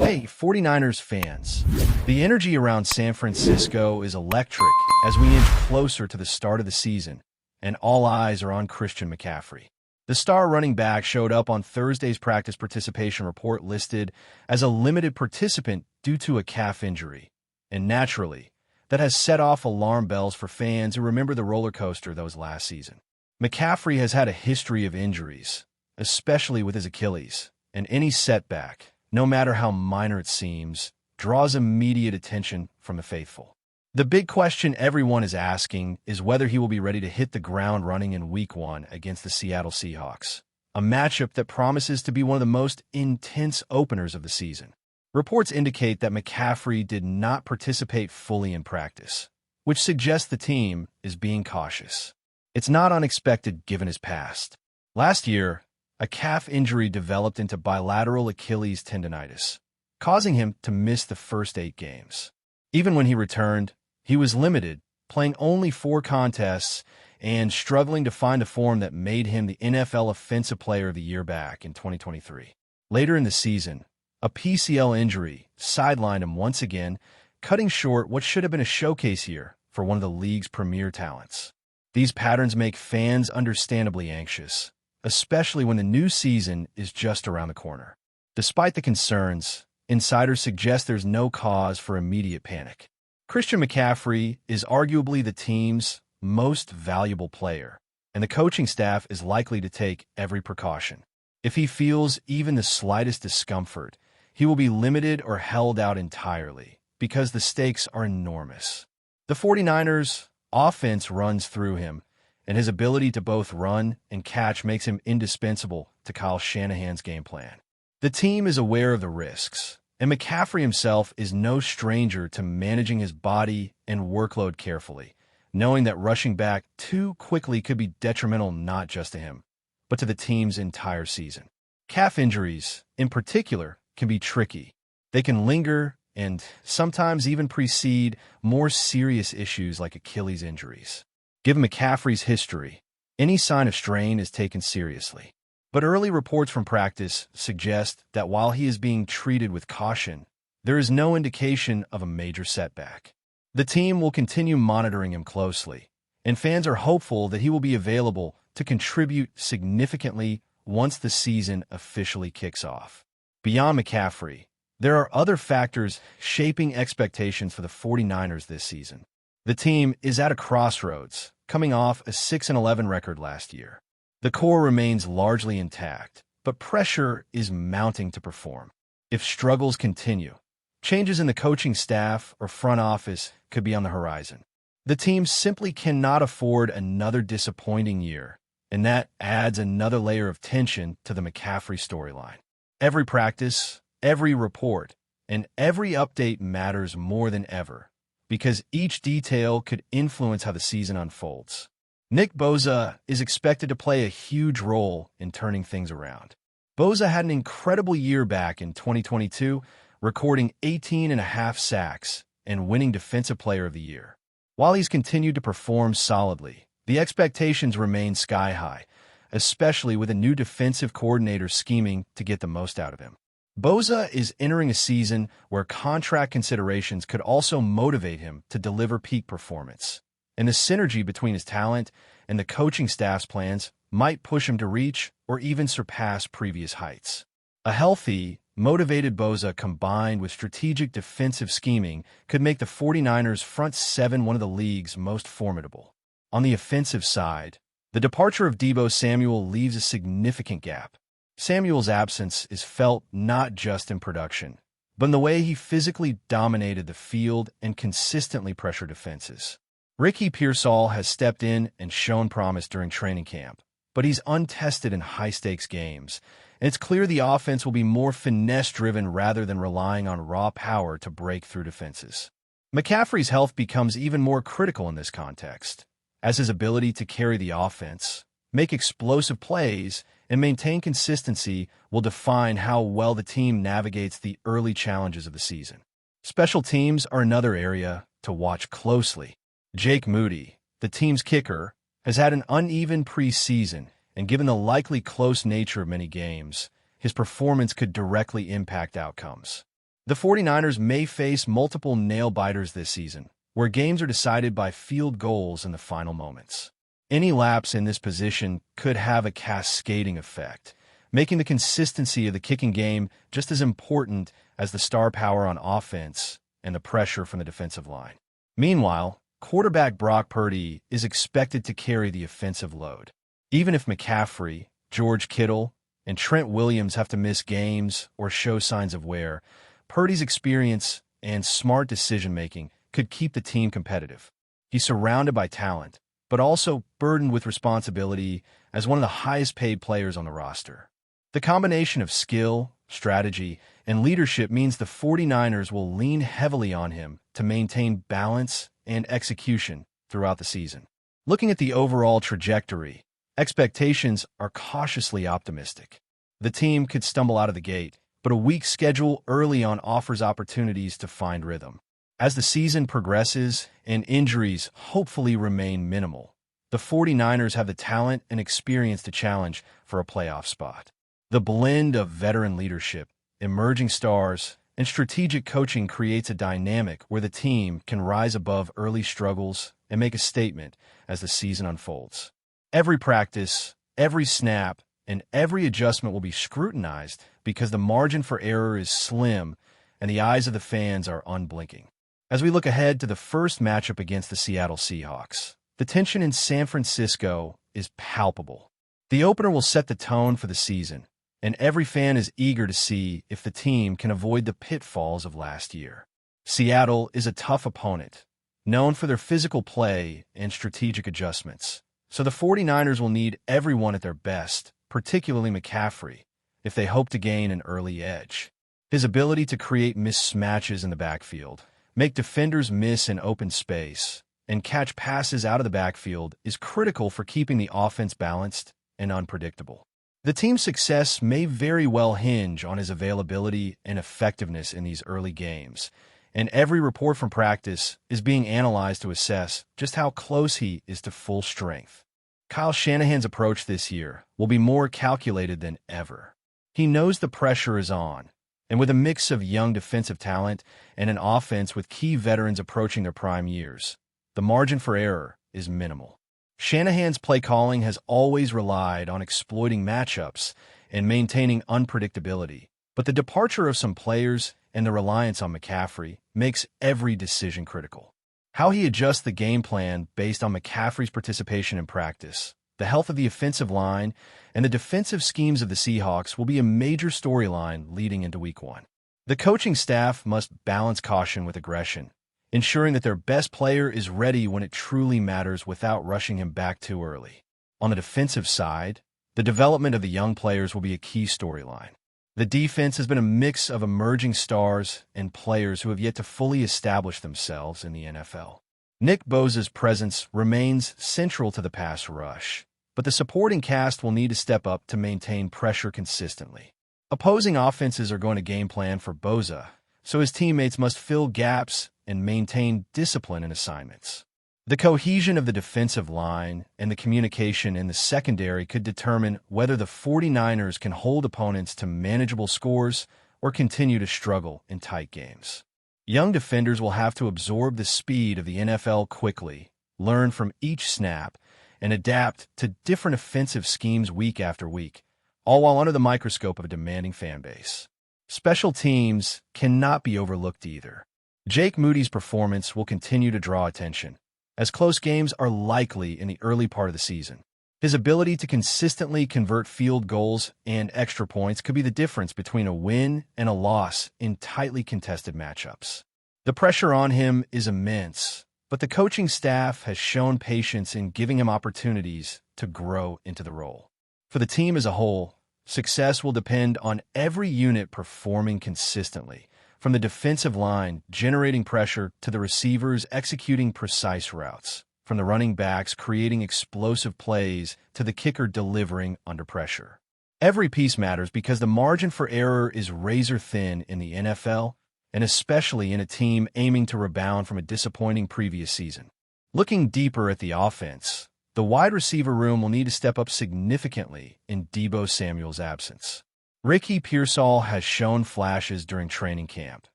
Hey, 49ers fans. The energy around San Francisco is electric as we inch closer to the start of the season, and all eyes are on Christian McCaffrey. The star running back showed up on Thursday's practice participation report listed as a limited participant due to a calf injury. And naturally, that has set off alarm bells for fans who remember the roller coaster that was last season. McCaffrey has had a history of injuries, especially with his Achilles, and any setback, no matter how minor it seems, draws immediate attention from the faithful. The big question everyone is asking is whether he will be ready to hit the ground running in Week 1 against the Seattle Seahawks, a matchup that promises to be one of the most intense openers of the season. Reports indicate that McCaffrey did not participate fully in practice, which suggests the team is being cautious. It's not unexpected given his past. Last year, a calf injury developed into bilateral Achilles tendonitis, causing him to miss the first 8 games. Even when he returned, he was limited, playing only 4 contests and struggling to find a form that made him the NFL Offensive Player of the Year back in 2023. Later in the season, a PCL injury sidelined him once again, cutting short what should have been a showcase year for one of the league's premier talents. These patterns make fans understandably anxious, especially when the new season is just around the corner. Despite the concerns, insiders suggest there's no cause for immediate panic. Christian McCaffrey is arguably the team's most valuable player, and the coaching staff is likely to take every precaution. If he feels even the slightest discomfort, he will be limited or held out entirely because the stakes are enormous. The 49ers' offense runs through him, and his ability to both run and catch makes him indispensable to Kyle Shanahan's game plan. The team is aware of the risks, and McCaffrey himself is no stranger to managing his body and workload carefully, knowing that rushing back too quickly could be detrimental not just to him, but to the team's entire season. Calf injuries, in particular, can be tricky. They can linger and sometimes even precede more serious issues like Achilles injuries. Given McCaffrey's history, any sign of strain is taken seriously. But early reports from practice suggest that while he is being treated with caution, there is no indication of a major setback. The team will continue monitoring him closely, and fans are hopeful that he will be available to contribute significantly once the season officially kicks off. Beyond McCaffrey, there are other factors shaping expectations for the 49ers this season. The team is at a crossroads, coming off a 6-11 record last year. The core remains largely intact, but pressure is mounting to perform. If struggles continue, changes in the coaching staff or front office could be on the horizon. The team simply cannot afford another disappointing year, and that adds another layer of tension to the McCaffrey storyline. Every practice, every report, and every update matters more than ever, because each detail could influence how the season unfolds. Nick Bosa is expected to play a huge role in turning things around. Bosa had an incredible year back in 2022, recording 18.5 sacks and winning Defensive Player of the Year. While he's continued to perform solidly, the expectations remain sky high, especially with a new defensive coordinator scheming to get the most out of him. Bosa is entering a season where contract considerations could also motivate him to deliver peak performance, and the synergy between his talent and the coaching staff's plans might push him to reach or even surpass previous heights. A healthy, motivated Bosa combined with strategic defensive scheming could make the 49ers' front seven one of the league's most formidable. On the offensive side, the departure of Deebo Samuel leaves a significant gap. Samuel's absence is felt not just in production, but in the way he physically dominated the field and consistently pressured defenses. Ricky Pearsall has stepped in and shown promise during training camp, but he's untested in high-stakes games, and it's clear the offense will be more finesse-driven rather than relying on raw power to break through defenses. McCaffrey's health becomes even more critical in this context, as his ability to carry the offense, make explosive plays, and maintain consistency will define how well the team navigates the early challenges of the season. Special teams are another area to watch closely. Jake Moody, the team's kicker, has had an uneven preseason, and given the likely close nature of many games, his performance could directly impact outcomes. The 49ers may face multiple nail-biters this season, where games are decided by field goals in the final moments. Any lapse in this position could have a cascading effect, making the consistency of the kicking game just as important as the star power on offense and the pressure from the defensive line. Meanwhile, quarterback Brock Purdy is expected to carry the offensive load. Even if McCaffrey, George Kittle, and Trent Williams have to miss games or show signs of wear, Purdy's experience and smart decision-making could keep the team competitive. He's surrounded by talent, but also burdened with responsibility as one of the highest-paid players on the roster. The combination of skill, strategy, and leadership means the 49ers will lean heavily on him to maintain balance and execution throughout the season. Looking at the overall trajectory, expectations are cautiously optimistic. The team could stumble out of the gate, but a weak schedule early on offers opportunities to find rhythm. As the season progresses and injuries hopefully remain minimal, the 49ers have the talent and experience to challenge for a playoff spot. The blend of veteran leadership, emerging stars, and strategic coaching creates a dynamic where the team can rise above early struggles and make a statement as the season unfolds. Every practice, every snap, and every adjustment will be scrutinized because the margin for error is slim and the eyes of the fans are unblinking. As we look ahead to the first matchup against the Seattle Seahawks, the tension in San Francisco is palpable. The opener will set the tone for the season, and every fan is eager to see if the team can avoid the pitfalls of last year. Seattle is a tough opponent, known for their physical play and strategic adjustments, so the 49ers will need everyone at their best, particularly McCaffrey, if they hope to gain an early edge. His ability to create mismatches in the backfield, make defenders miss in open space, and catch passes out of the backfield is critical for keeping the offense balanced and unpredictable. The team's success may very well hinge on his availability and effectiveness in these early games, and every report from practice is being analyzed to assess just how close he is to full strength. Kyle Shanahan's approach this year will be more calculated than ever. He knows the pressure is on, and with a mix of young defensive talent and an offense with key veterans approaching their prime years, the margin for error is minimal. Shanahan's play calling has always relied on exploiting matchups and maintaining unpredictability, but the departure of some players and the reliance on McCaffrey makes every decision critical. How he adjusts the game plan based on McCaffrey's participation in practice, the health of the offensive line, and the defensive schemes of the Seahawks will be a major storyline leading into Week 1. The coaching staff must balance caution with aggression, ensuring that their best player is ready when it truly matters without rushing him back too early. On the defensive side, the development of the young players will be a key storyline. The defense has been a mix of emerging stars and players who have yet to fully establish themselves in the NFL. Nick Bosa's presence remains central to the pass rush, but the supporting cast will need to step up to maintain pressure consistently. Opposing offenses are going to game plan for Bosa, so his teammates must fill gaps and maintain discipline in assignments. The cohesion of the defensive line and the communication in the secondary could determine whether the 49ers can hold opponents to manageable scores or continue to struggle in tight games. Young defenders will have to absorb the speed of the NFL quickly, learn from each snap, and adapt to different offensive schemes week after week, all while under the microscope of a demanding fan base. Special teams cannot be overlooked either. Jake Moody's performance will continue to draw attention, as close games are likely in the early part of the season. His ability to consistently convert field goals and extra points could be the difference between a win and a loss in tightly contested matchups. The pressure on him is immense, but the coaching staff has shown patience in giving him opportunities to grow into the role. For the team as a whole, success will depend on every unit performing consistently, from the defensive line generating pressure to the receivers executing precise routes, from the running backs creating explosive plays to the kicker delivering under pressure. Every piece matters because the margin for error is razor thin in the NFL, and especially in a team aiming to rebound from a disappointing previous season. Looking deeper at the offense, the wide receiver room will need to step up significantly in Deebo Samuel's absence. Ricky Pearsall has shown flashes during training camp,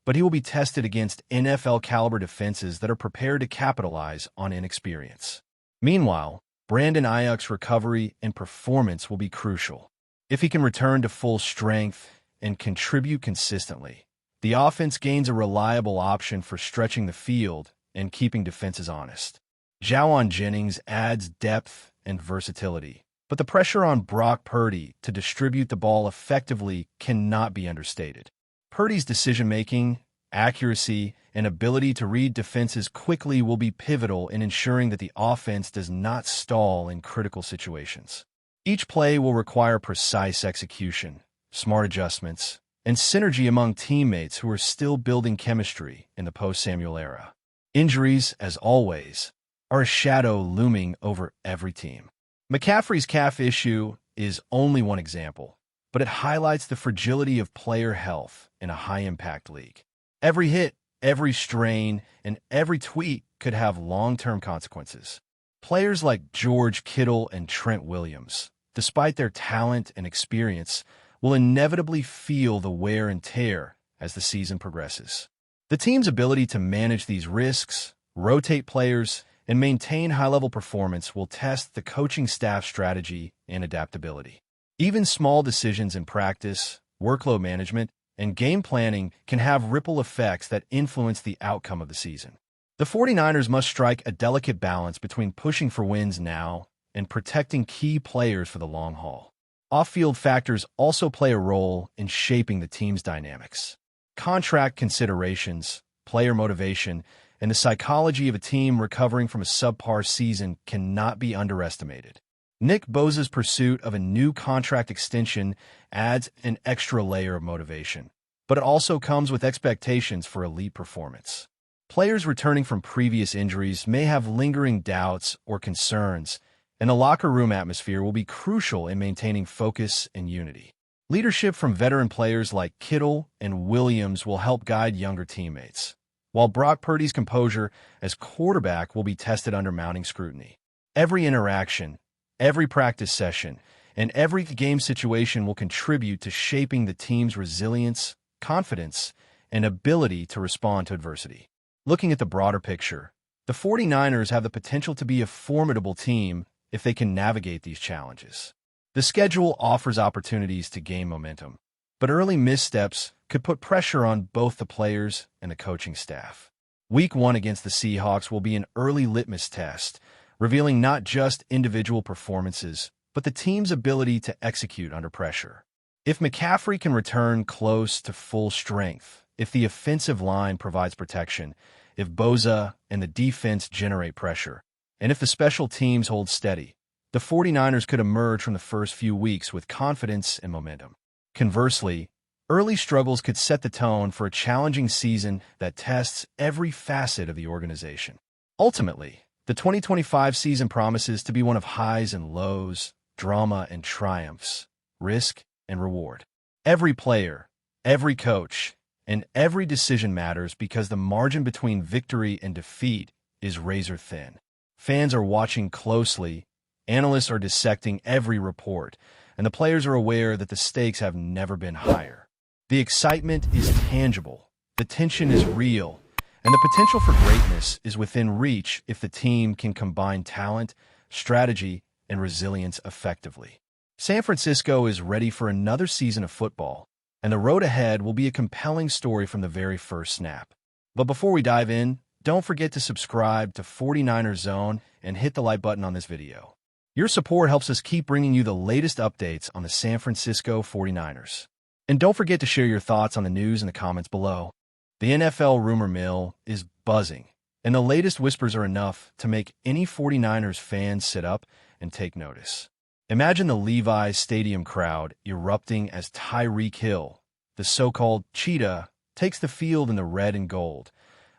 but he will be tested against NFL-caliber defenses that are prepared to capitalize on inexperience. Meanwhile, Brandon Ayuk's recovery and performance will be crucial. If he can return to full strength and contribute consistently, the offense gains a reliable option for stretching the field and keeping defenses honest. Jauan Jennings adds depth and versatility, but the pressure on Brock Purdy to distribute the ball effectively cannot be understated. Purdy's decision-making, accuracy, and ability to read defenses quickly will be pivotal in ensuring that the offense does not stall in critical situations. Each play will require precise execution, smart adjustments, and synergy among teammates who are still building chemistry in the post-Samuel era. Injuries, as always, are a shadow looming over every team. McCaffrey's calf issue is only one example, but it highlights the fragility of player health in a high-impact league. Every hit, every strain, and every tweak could have long-term consequences. Players like George Kittle and Trent Williams, despite their talent and experience, will inevitably feel the wear and tear as the season progresses. The team's ability to manage these risks, rotate players, and maintain high-level performance will test the coaching staff's strategy and adaptability. Even small decisions in practice, workload management, and game planning can have ripple effects that influence the outcome of the season. The 49ers must strike a delicate balance between pushing for wins now and protecting key players for the long haul. Off-field factors also play a role in shaping the team's dynamics. Contract considerations, player motivation, and the psychology of a team recovering from a subpar season cannot be underestimated. Nick Bosa's pursuit of a new contract extension adds an extra layer of motivation, but it also comes with expectations for elite performance. Players returning from previous injuries may have lingering doubts or concerns, and the locker room atmosphere will be crucial in maintaining focus and unity. Leadership from veteran players like Kittle and Williams will help guide younger teammates, while Brock Purdy's composure as quarterback will be tested under mounting scrutiny. Every interaction, every practice session, and every game situation will contribute to shaping the team's resilience, confidence, and ability to respond to adversity. Looking at the broader picture, the 49ers have the potential to be a formidable team if they can navigate these challenges. The schedule offers opportunities to gain momentum, but early missteps could put pressure on both the players and the coaching staff. Week 1 against the Seahawks will be an early litmus test, revealing not just individual performances, but the team's ability to execute under pressure. If McCaffrey can return close to full strength, if the offensive line provides protection, if Bosa and the defense generate pressure, and if the special teams hold steady, the 49ers could emerge from the first few weeks with confidence and momentum. Conversely, early struggles could set the tone for a challenging season that tests every facet of the organization. Ultimately, the 2025 season promises to be one of highs and lows, drama and triumphs, risk and reward. Every player, every coach, and every decision matters because the margin between victory and defeat is razor thin. Fans are watching closely, analysts are dissecting every report, and the players are aware that the stakes have never been higher. The excitement is tangible, the tension is real, and the potential for greatness is within reach if the team can combine talent, strategy, and resilience effectively. San Francisco is ready for another season of football, and the road ahead will be a compelling story from the very first snap. But before we dive in, don't forget to subscribe to 49ers Zone and hit the like button on this video. Your support helps us keep bringing you the latest updates on the San Francisco 49ers. And don't forget to share your thoughts on the news in the comments below. The NFL rumor mill is buzzing, and the latest whispers are enough to make any 49ers fan sit up and take notice. Imagine the Levi's Stadium crowd erupting as Tyreek Hill, the so-called cheetah, takes the field in the red and gold,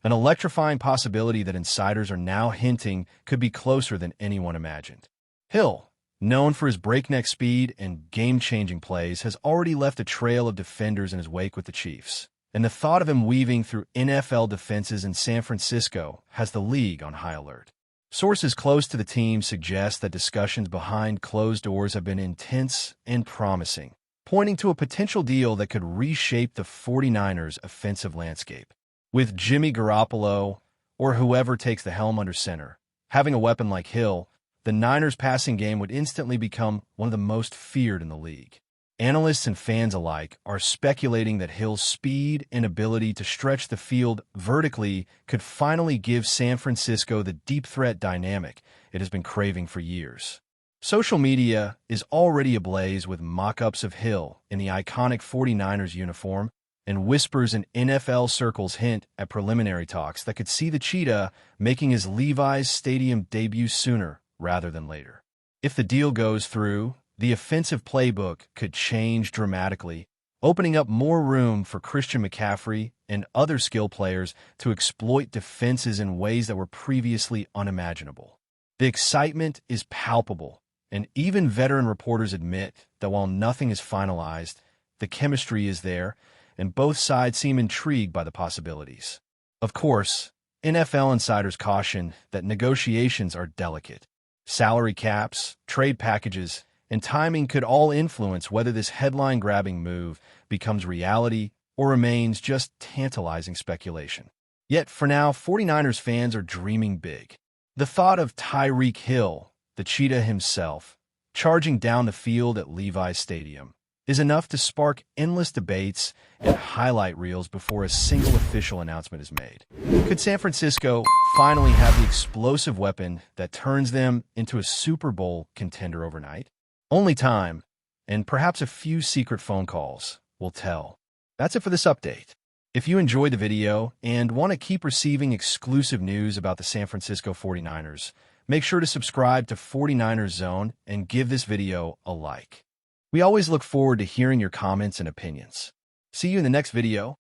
an electrifying possibility that insiders are now hinting could be closer than anyone imagined. Hill, known for his breakneck speed and game-changing plays, has already left a trail of defenders in his wake with the Chiefs, and the thought of him weaving through NFL defenses in San Francisco has the league on high alert. Sources close to the team suggest that discussions behind closed doors have been intense and promising, pointing to a potential deal that could reshape the 49ers' offensive landscape. With Jimmy Garoppolo, or whoever takes the helm under center, having a weapon like Hill, the Niners' passing game would instantly become one of the most feared in the league. Analysts and fans alike are speculating that Hill's speed and ability to stretch the field vertically could finally give San Francisco the deep threat dynamic it has been craving for years. Social media is already ablaze with mock-ups of Hill in the iconic 49ers uniform, and whispers in NFL circles hint at preliminary talks that could see the Cheetah making his Levi's Stadium debut sooner rather than later. If the deal goes through, the offensive playbook could change dramatically, opening up more room for Christian McCaffrey and other skill players to exploit defenses in ways that were previously unimaginable. The excitement is palpable, and even veteran reporters admit that while nothing is finalized, the chemistry is there, and both sides seem intrigued by the possibilities. Of course, NFL insiders caution that negotiations are delicate. Salary caps, trade packages, and timing could all influence whether this headline-grabbing move becomes reality or remains just tantalizing speculation. Yet for now, 49ers fans are dreaming big. The thought of Tyreek Hill, the Cheetah himself, charging down the field at Levi's Stadium is enough to spark endless debates and highlight reels before a single official announcement is made. Could San Francisco finally have the explosive weapon that turns them into a Super Bowl contender overnight? Only time, and perhaps a few secret phone calls, will tell. That's it for this update. If you enjoyed the video and want to keep receiving exclusive news about the San Francisco 49ers, make sure to subscribe to 49ers Zone and give this video a like. We always look forward to hearing your comments and opinions. See you in the next video.